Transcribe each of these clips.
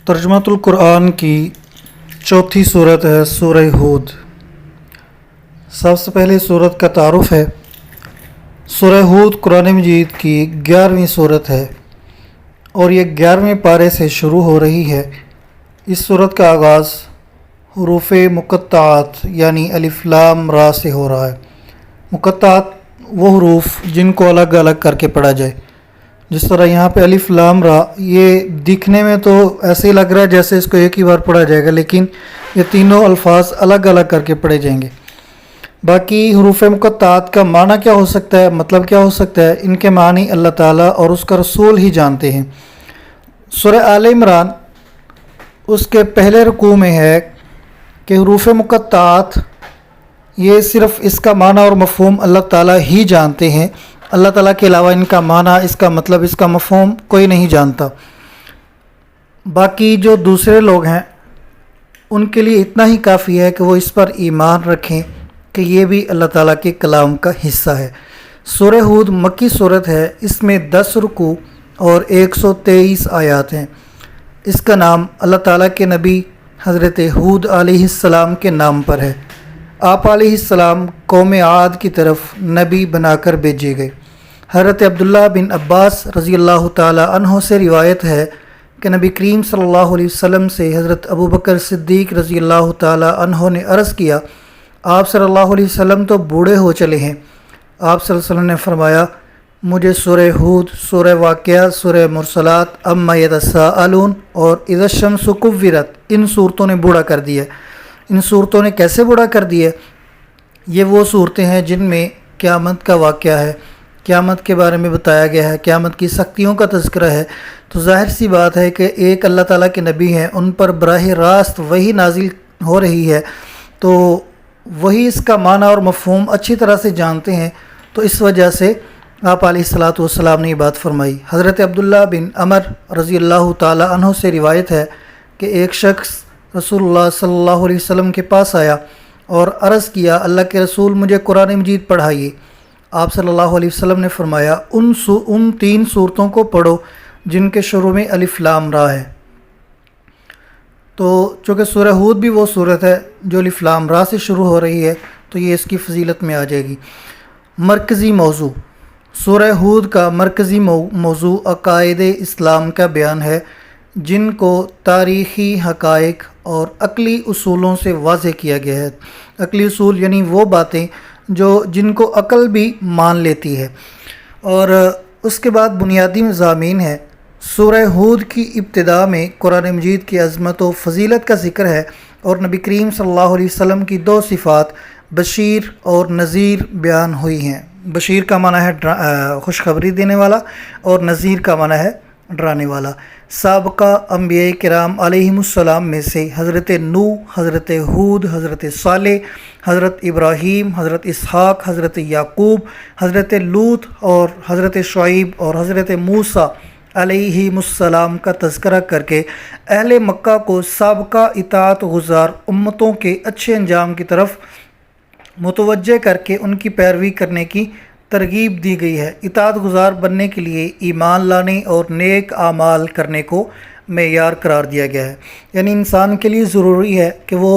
तर्जुमातुल कुरान की चौथी सूरत है सूरह हूद। सबसे पहले सूरत का तारुफ है। सूरह हूद कुरान मजीद की 11वीं सूरत है और ये 11वें पारे से शुरू हो रही है। इस सूरत का आगाज़ हरूफ मुक़त्तआत यानी अलिफ लाम रा से हो रहा है। मुक़त्तआत वो हरूफ जिनको अलग अलग करके पढ़ा जाए। जिस तरह यहाँ पे अलिफ लाम रा, ये दिखने में तो ऐसे ही लग रहा है जैसे इसको एक ही बार पढ़ा जाएगा, लेकिन ये तीनों अल्फाज अलग अलग करके पढ़े जाएंगे। बाकी हरूफ मुक़त्तआत का माना क्या हो सकता है, मतलब क्या हो सकता है, इनके मानी अल्लाह ताला और उसका रसूल ही जानते हैं। सूरह आल इमरान उसके पहले रुकू में है कि हरूफ मुक़त्तआत ये सिर्फ़ इसका माना और मफ़हूम अल्लाह ताला ही जानते हैं। अल्लाह ताला के अलावा इनका माना, इसका मतलब, इसका मफ़हूम कोई नहीं जानता। बाकी जो दूसरे लोग हैं उनके लिए इतना ही काफ़ी है कि वो इस पर ईमान रखें कि ये भी अल्लाह ताला के कलाम का हिस्सा है। सूरह हूद मक्की सूरत है। इसमें 10 रुकू और 123 आयात हैं। इसका नाम अल्लाह ताला के नबी हज़रत हूद अलैहिस्सलाम के नाम पर है। आप अलैहिस्सलाम कौम आद की तरफ नबी बनाकर भेजे गए। हज़रत अब्दुल्लाह बिन अब्बास रज़ी अल्लाह ताला अन्हो से रिवायत है कि नबी करीम सल्लल्लाहु अलैहि वसल्लम से हज़रत अबू बकर सिद्दीक़ रज़ी अल्लाह ताला अन्हो ने अर्ज़ किया, आप सल्लल्लाहु अलैहि वसल्लम तो बूढ़े हो चले हैं। आप सल्लल्लाहु अलैहि वसल्लम ने फरमाया, मुझे सूरह हूद, सूरह वाक़िया, सूरह मुरसलात, अम्मा यतसाअलून और इज़ा शम्सु कुव्विरत, इन सूरतों ने बूढ़ा कर दिया। इन सूरतों ने कैसे बूढ़ा कर दिया? ये वो सूरतें हैं जिनमें क़यामत का वाक़या है, क़यामत के बारे में बताया गया है, क़यामत की सख्तियों का तज़किरा है। तो ज़ाहिर सी बात है कि एक अल्लाह ताला के नबी हैं, उन पर बराह रास्त वही नाजिल हो रही है, तो वही इसका माना और मफ़हूम अच्छी तरह से जानते हैं। तो इस वजह से आप अलैहिस्सलातु वस्सलाम ने ये बात फरमाई। हज़रत अब्दुल्लाह बिन अमर रज़ी अल्लाह ताला अन्हु से रिवायत है कि एक शख्स रसूलुल्लाह सल्लल्लाहु अलैहि वसल्लम के पास आया और अर्ज़ किया, अल्लाह के रसूल मुझे कुरान मजीद पढ़ाइए। आप सल्लल्लाहु अलैहि वसल्लम ने फरमाया, उन 3 सूरतों को पढ़ो जिनके शुरू में अलिफ लाम रा है। तो चूँकि सूरह हूद भी वो सूरत है जो अलिफ लाम रा से शुरू हो रही है, तो ये इसकी फजीलत में आ जाएगी। मरकज़ी मौजू सूरह हूद का मरकज़ी मौजू अक़ाइद इस्लाम का बयान है, जिनको तारीख़ी हक़ाइक़ और अक़ली उसूलों से वाज़ेह किया गया है। अक़ली उसूल यानी वो बातें जिनको अक़ल भी मान लेती है। और उसके बाद बुनियादी मज़ामीन है। सूरह हूद की इब्तिदा में कुरान मजीद की अज़मत व फ़जीलत का ज़िक्र है और नबी करीम सल्लल्लाहु अलैहि वसल्लम की 2 सिफ़ात बशीर और नज़ीर बयान हुई हैं। बशीर का माना है खुशखबरी देने वाला और नज़ीर का माना है डराने वाला। साबका अंबिया किराम अलैहिमुस्सलाम में से हज़रत नूह, हज़रत हूद, हज़रत सालेह, हज़रत इब्राहीम, हज़रत इसहाक़, हज़रत याकूब, हज़रत लूत और हज़रत शुआइब और हज़रत मूसा अलैहिमुस्सलाम का तज़किरा करके अहले मक्का को साबका इताअत गुज़ार उम्मतों के अच्छे अंजाम की तरफ मुतवज्जे करके उनकी पैरवी करने की तरगीब दी गई है। इताअत गुज़ार बनने के लिए ईमान लाने और नेक आमाल करने को मेयार करार दिया गया है। यानी इंसान के लिए ज़रूरी है कि वो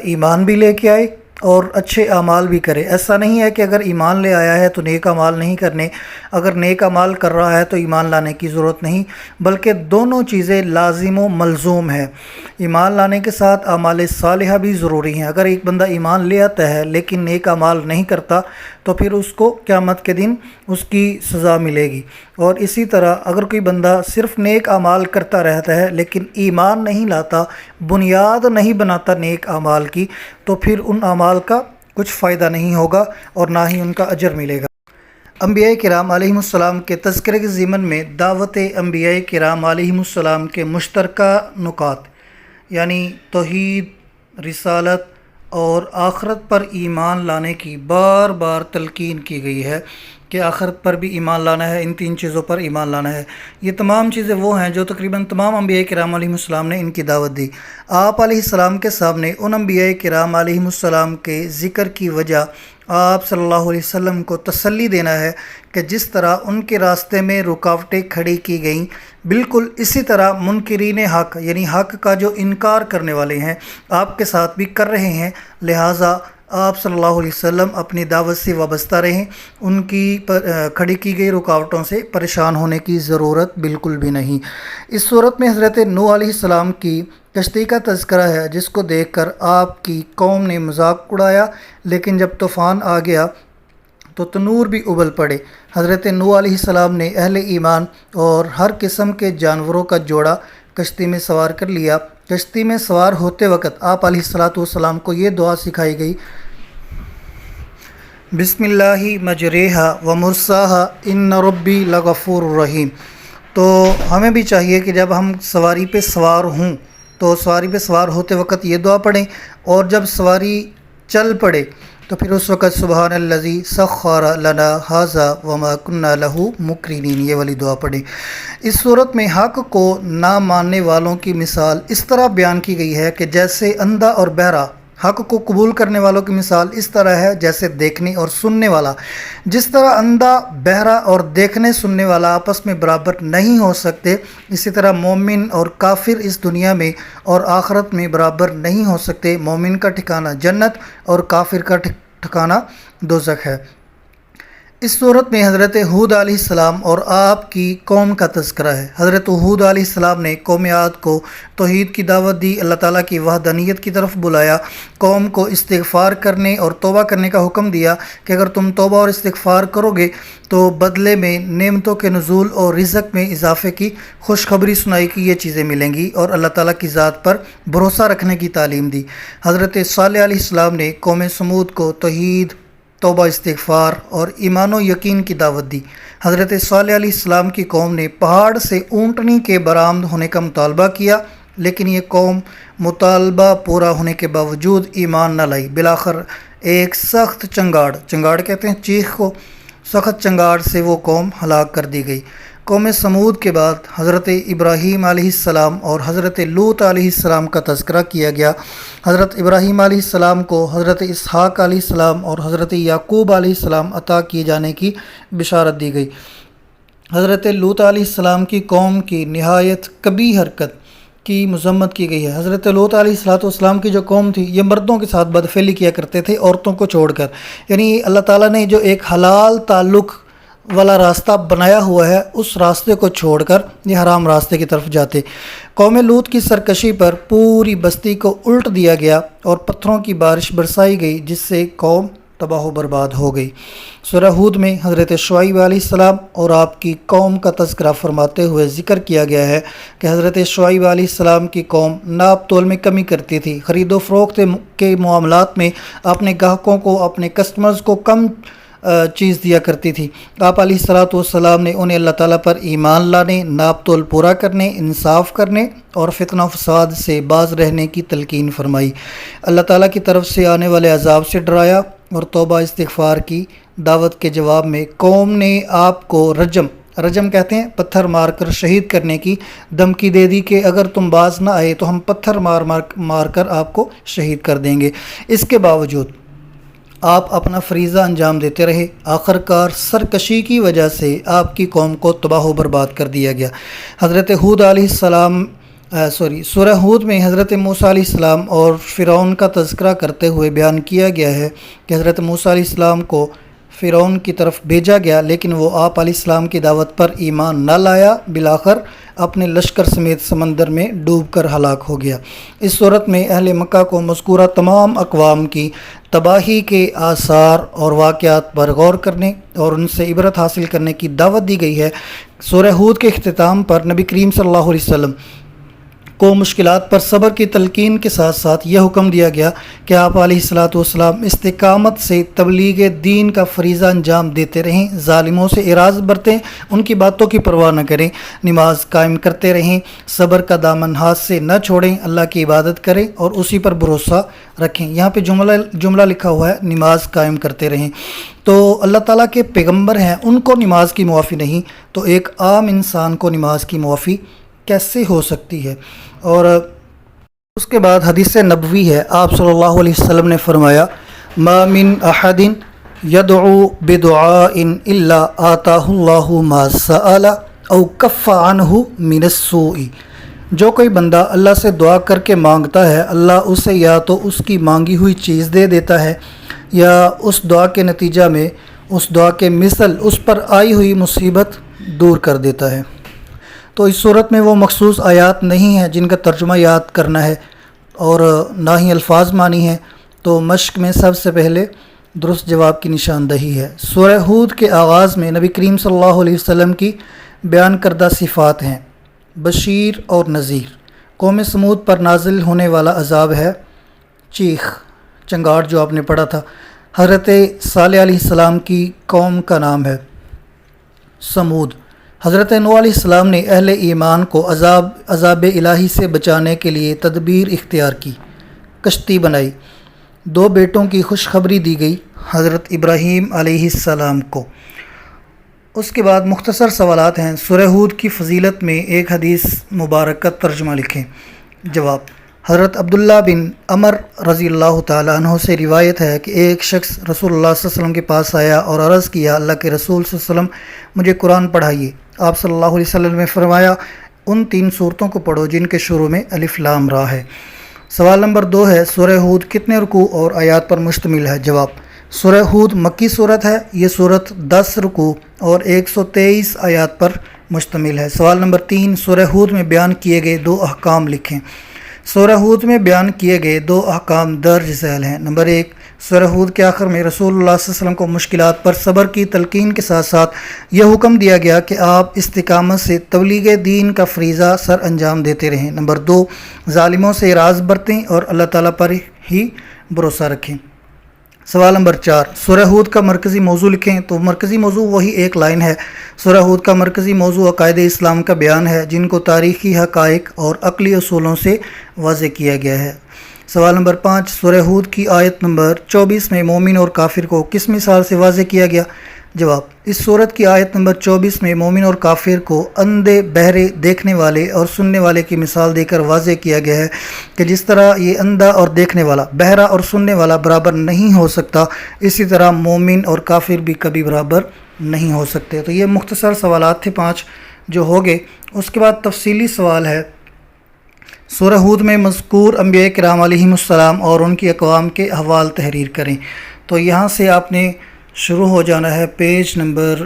ईमान भी लेके आए और अच्छे आमाल भी करे। ऐसा नहीं है कि अगर ईमान ले आया है तो नेक अमाल नहीं करने, अगर नेक अमाल कर रहा है तो ईमान लाने की ज़रूरत नहीं, बल्कि दोनों चीज़ें लाजिम व मलज़ूम है। ईमान लाने के साथ अमाल सालिहा भी ज़रूरी हैं। अगर एक बंदा ईमान ले आता है लेकिन नेक अमाल नहीं करता तो फिर उसको क़यामत के दिन उसकी सज़ा मिलेगी। और इसी तरह अगर कोई बंदा सिर्फ़ नेक अमाल करता रहता है लेकिन ईमान नहीं लाता, बुनियाद नहीं बनाता नेक अमाल की, तो फिर उन अमाल का कुछ फ़ायदा नहीं होगा और ना ही उनका अजर मिलेगा। अंबिया किराम अलैहिमुस्सलाम के तज़किरे के ज़िमन में दावत अंबिया किराम अलैहिमुस्सलाम के मुश्तरका नुकात यानी तौहीद, रिसालत और आखरत पर ईमान लाने की बार बार तलकीन की गई है कि आखिरत पर भी ईमान लाना है, इन 3 चीज़ों पर ईमान लाना है। ये तमाम चीज़ें वो हैं जो तकरीबन तमाम अंबिया किराम अलैहिमुस्सलाम ने इनकी दावत दी। आप अलैहिस्सलाम के सामने उन अंबिया किराम अलैहिमुस्सलाम के ज़िक्र की वजह آپ صلی اللہ علیہ وسلم کو تسلی دینا ہے کہ جس طرح ان کے راستے میں رکاوٹیں کھڑی کی گئیں، بالکل اسی طرح منکرین حق یعنی حق کا جو انکار کرنے والے ہیں آپ کے ساتھ بھی کر رہے ہیں، لہٰذا آپ صلی اللہ علیہ وسلم اپنی دعوت سے وابستہ رہیں، ان کی کھڑی کی گئی رکاوٹوں سے پریشان ہونے کی ضرورت بالکل بھی نہیں۔ اس صورت میں حضرت نوح علیہ السلام کی کشتی کا تذکرہ ہے، جس کو دیکھ کر آپ کی قوم نے مذاق اڑایا، لیکن جب طوفان آ گیا تو تنور بھی ابل پڑے۔ حضرت نوح علیہ السلام نے اہل ایمان اور ہر قسم کے جانوروں کا جوڑا کشتی میں سوار کر لیا۔ کشتی میں سوار ہوتے وقت آپ علیہ السلام کو یہ دعا سکھائی گئی، بسم اللہ مجریہا و مرساہا ان ربی لغفور الرحیم۔ تو ہمیں بھی چاہیے کہ جب ہم سواری پہ سوار ہوں تو سواری پہ سوار ہوتے وقت یہ دعا پڑھیں، اور جب سواری چل پڑے تو پھر اس وقت سبحان الذی سخر لنا ھذا وما کنا لہ مقرنین، یہ والی دعا پڑھیں۔ اس صورت میں حق کو نہ ماننے والوں کی مثال اس طرح بیان کی گئی ہے کہ جیسے اندھا اور بہرا، حق کو قبول کرنے والوں کی مثال اس طرح ہے جیسے دیکھنے اور سننے والا۔ جس طرح اندھا، بہرا اور دیکھنے سننے والا آپس میں برابر نہیں ہو سکتے، اسی طرح مومن اور کافر اس دنیا میں اور آخرت میں برابر نہیں ہو سکتے۔ مومن کا ٹھکانہ جنت اور کافر کا ٹھکانہ دوزخ ہے۔ اس صورت میں حضرت ہود علیہ السلام اور آپ کی قوم کا تذکرہ ہے۔ حضرت ہود علیہ السلام نے قوم عاد کو توحید کی دعوت دی، اللہ تعالیٰ کی وحدانیت کی طرف بلایا، قوم کو استغفار کرنے اور توبہ کرنے کا حکم دیا کہ اگر تم توبہ اور استغفار کرو گے تو بدلے میں نعمتوں کے نزول اور رزق میں اضافے کی خوشخبری سنائی کہ یہ چیزیں ملیں گی، اور اللہ تعالیٰ کی ذات پر بھروسہ رکھنے کی تعلیم دی۔ حضرت صالح علیہ السلام نے قوم سمود کو توحید، توبہ، استغفار اور ایمان و یقین کی دعوت دی۔ حضرت صالح علیہ السلام کی قوم نے پہاڑ سے اونٹنی کے برآمد ہونے کا مطالبہ کیا، لیکن یہ قوم مطالبہ پورا ہونے کے باوجود ایمان نہ لائی۔ بالآخر ایک سخت چنگاڑ کہتے ہیں چیخ کو، سخت چنگاڑ سے وہ قوم ہلاک کر دی گئی۔ قوم سمود کے بعد حضرت ابراہیم علیہ السلام اور حضرت لوط علیہ السلام کا تذکرہ کیا گیا۔ حضرت ابراہیم علیہ السلام کو حضرت اسحاق علیہ السلام اور حضرت یعقوب علیہ السلام عطا کیے جانے کی بشارت دی گئی۔ حضرت لوط علیہ السلام کی قوم کی نہایت قبیح حرکت کی مذمت کی گئی ہے۔ حضرت لوط علیہ السلام کی جو قوم تھی یہ مردوں کے ساتھ بدفعلی کیا کرتے تھے، عورتوں کو چھوڑ کر، یعنی اللہ تعالیٰ نے جو ایک حلال تعلق والا راستہ بنایا ہوا ہے اس راستے کو چھوڑ کر یہ حرام راستے کی طرف جاتے۔ قوم لوط کی سرکشی پر پوری بستی کو الٹ دیا گیا اور پتھروں کی بارش برسائی گئی، جس سے قوم تباہ و برباد ہو گئی۔ سورہ ہود میں حضرت شعیب علیہ السلام اور آپ کی قوم کا تذکرہ فرماتے ہوئے ذکر کیا گیا ہے کہ حضرت شعیب علیہ السلام کی قوم ناپ تول میں کمی کرتی تھی، خرید و فروخت کے معاملات میں اپنے گاہکوں کو، اپنے کسٹمرز کو کم چیز دیا کرتی تھی۔ آپ علیہ السلام نے انہیں اللہ تعالیٰ پر ایمان لانے، ناپ تول پورا کرنے، انصاف کرنے اور فتنہ و فساد سے باز رہنے کی تلقین فرمائی۔ اللہ تعالیٰ کی طرف سے آنے والے عذاب سے ڈرایا اور توبہ استغفار کی دعوت کے جواب میں قوم نے آپ کو رجم کہتے ہیں پتھر مار کر شہید کرنے کی دھمکی دے دی کہ اگر تم باز نہ آئے تو ہم پتھر مار کر آپ کو شہید کر دیں گے۔ اس کے باوجود آپ اپنا فریضہ انجام دیتے رہے۔ آخرکار سرکشی کی وجہ سے آپ کی قوم کو تباہ و برباد کر دیا گیا۔ حضرت ہود علیہ السلام سورہ ہود میں حضرت موسیٰ علیہ السلام اور فرعون کا تذکرہ کرتے ہوئے بیان کیا گیا ہے کہ حضرت موسیٰ علیہ السلام کو فرعون کی طرف بھیجا گیا، لیکن وہ آپ علیہ السلام کی دعوت پر ایمان نہ لایا، بالآخر اپنے لشکر سمیت سمندر میں ڈوب کر ہلاک ہو گیا۔ اس صورت میں اہل مکہ کو مذکورہ تمام اقوام کی تباہی کے آثار اور واقعات پر غور کرنے اور ان سے عبرت حاصل کرنے کی دعوت دی گئی ہے۔ سورہ ہود کے اختتام پر نبی کریم صلی اللہ علیہ وسلم کو مشکلات پر صبر کی تلقین کے ساتھ ساتھ یہ حکم دیا گیا کہ آپ علیہ السلام استقامت سے تبلیغ دین کا فریضہ انجام دیتے رہیں، ظالموں سے اعراض برتیں، ان کی باتوں کی پرواہ نہ کریں، نماز قائم کرتے رہیں، صبر کا دامن ہاتھ سے نہ چھوڑیں، اللہ کی عبادت کریں اور اسی پر بھروسہ رکھیں۔ یہاں پہ جملہ لکھا ہوا ہے نماز قائم کرتے رہیں، تو اللہ تعالیٰ کے پیغمبر ہیں، ان کو نماز کی معافی نہیں تو ایک عام انسان کو نماز کی معافی کیسے ہو سکتی ہے؟ اور اس کے بعد حدیث نبوی ہے، آپ صلی اللہ علیہ وسلم نے فرمایا ما من احد यदउ बिदुआइन इल्ला आताहुल्लाहु मा सअला औ कफ़्फ़ अन्हु मिनस्सूई। जो कोई बंदा अल्लाह से दुआ करके मांगता है, अल्लाह उसे या तो उसकी मांगी हुई चीज़ दे देता है या उस दुआ के नतीजा में उस दुआ के मिसल उस पर आई हुई मुसीबत दूर कर देता है। तो इस सूरत में वो मखसूस आयात नहीं है जिनका तर्जुमा याद करना है और ना ही अल्फाज मानी है। तो मश्क में सबसे पहले दुरुस्त जवाब की निशानदही है। सूरह हूद के आगाज़ में नबी करीम सल्लल्लाहु अलैहि वसल्लम की बयान करदा सिफ़ात हैं बशीर और नज़ीर। कौम समूद पर नाजिल होने वाला अज़ाब है चीख, चंगाड़ जो आपने पढ़ा था। हज़रत सालेह अलैहिस्सलाम की कौम का नाम है समूद। हज़रत नूह अलैहिस्सलाम ने अहले ईमान को अज़ाब इलाही से बचाने के लिए तदबीर इख्तियार की, कश्ती बनाई। 2 बेटों की खुशखबरी दी गई हज़रत इब्राहीम अलैहिस्सलाम को। उसके बाद मुख्तसर सवालात हैं। सूरह हूद की फ़जीलत में एक हदीस मुबारक का तर्जुमा लिखें। जवाब, हज़रत अब्दुल्ला बिन अमर रज़ियल्लाहु ताला अन्हु से रिवायत है कि एक शख्स रसूलुल्लाह सल्लल्लाहु अलैहि वसल्लम के पास आया और अर्ज़ किया, अल्लाह के रसूल सल्लल्लाहु अलैहि वसल्लम मुझे कुरान पढ़ाइए। आप सल्लल्लाहु अलैहि वसल्लम ने फरमाया, उन 3 सूरतों को पढ़ो जिनके शुरू में अलिफ लाम रा है। सवाल नंबर 2 है, सूरह हूद कितने रुकू और आयात पर मुश्तमिल है? जवाब, सूरह हूद मक्की सूरत है। ये सूरत 10 रुकू और 123 आयात पर मुश्तमिल है। सवाल नंबर 3, सूरह हूद में बयान किए गए 2 अहकाम लिखें। सूरह हूद में बयान किए गए 2 अहकाम दर्ज झैल हैं। नंबर 1, सूरह हूद के आखिर में रसूलुल्लाह सल्लल्लाहु अलैहि वसल्लम को मुश्किलात पर सब्र की तलकीन के साथ साथ यह हुक्म दिया गया कि आप इस्तिकामत से तबलीग दीन का फ़रीज़ा सर अंजाम देते रहें। नंबर 2, ज़ालिमों से राज बरतें और अल्लाह ताला पर ही भरोसा रखें। सवाल नंबर 4, सूरह हूद का मरकज़ी मौजू लिखें। तो मरकज़ी मौजू वही एक लाइन है। सूरह हूद का मरकज़ी मौजू अक़ायदे इस्लाम का बयान है जिनको तारीख़ी हक़ाइक़ और अक़ली उसूलों से वाज़ेह किया गया है। सवाल नंबर 5, सूरह हूद की आयत नंबर 24 में मोमिन और काफिर को किस मिसाल से वाज़ेह किया गया? जवाब, इस सूरत की आयत नंबर 24 में मोमिन और काफिर को अंधे, बहरे, देखने वाले और सुनने वाले की मिसाल देकर वाज़ेह किया गया है कि जिस तरह ये अंधा और देखने वाला, बहरा और सुनने वाला बराबर नहीं हो सकता, इसी तरह मोमिन और काफिर भी कभी बराबर नहीं हो सकते। तो ये मुख्तसर सवालात थे 5 जो हो गए। उसके बाद तफसीली सवाल है, सूरह हूद में मज़कूर अंबिया किराम अलैहिमुस्सलाम और उनकी अक़वाम के अहवाल तहरीर करें। तो यहाँ से आपने शुरू हो जाना है पेज नंबर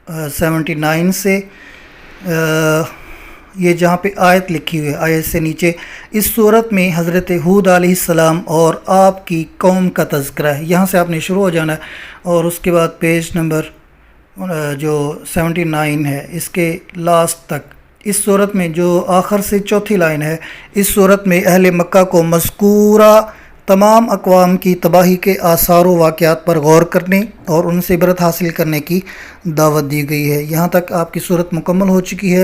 79 से। ये जहाँ पे आयत लिखी हुई है, आयत से नीचे इस सूरत में हज़रत हूद अलैहिस्सलाम और आपकी कौम का तज़किरा है। यहाँ से आपने शुरू हो जाना है और उसके बाद पेज नंबर जो 79 है इसके लास्ट तक, इस सूरत में जो आखिर से चौथी लाइन है, इस सूरत में अहले मक्का को मज़कूरा तमाम अक़वाम की तबाही के आसार व वाक़यात पर गौर करने और उनसे इबरत हासिल करने की दावत दी गई है। यहाँ तक आपकी सूरत मुकम्मल हो चुकी है।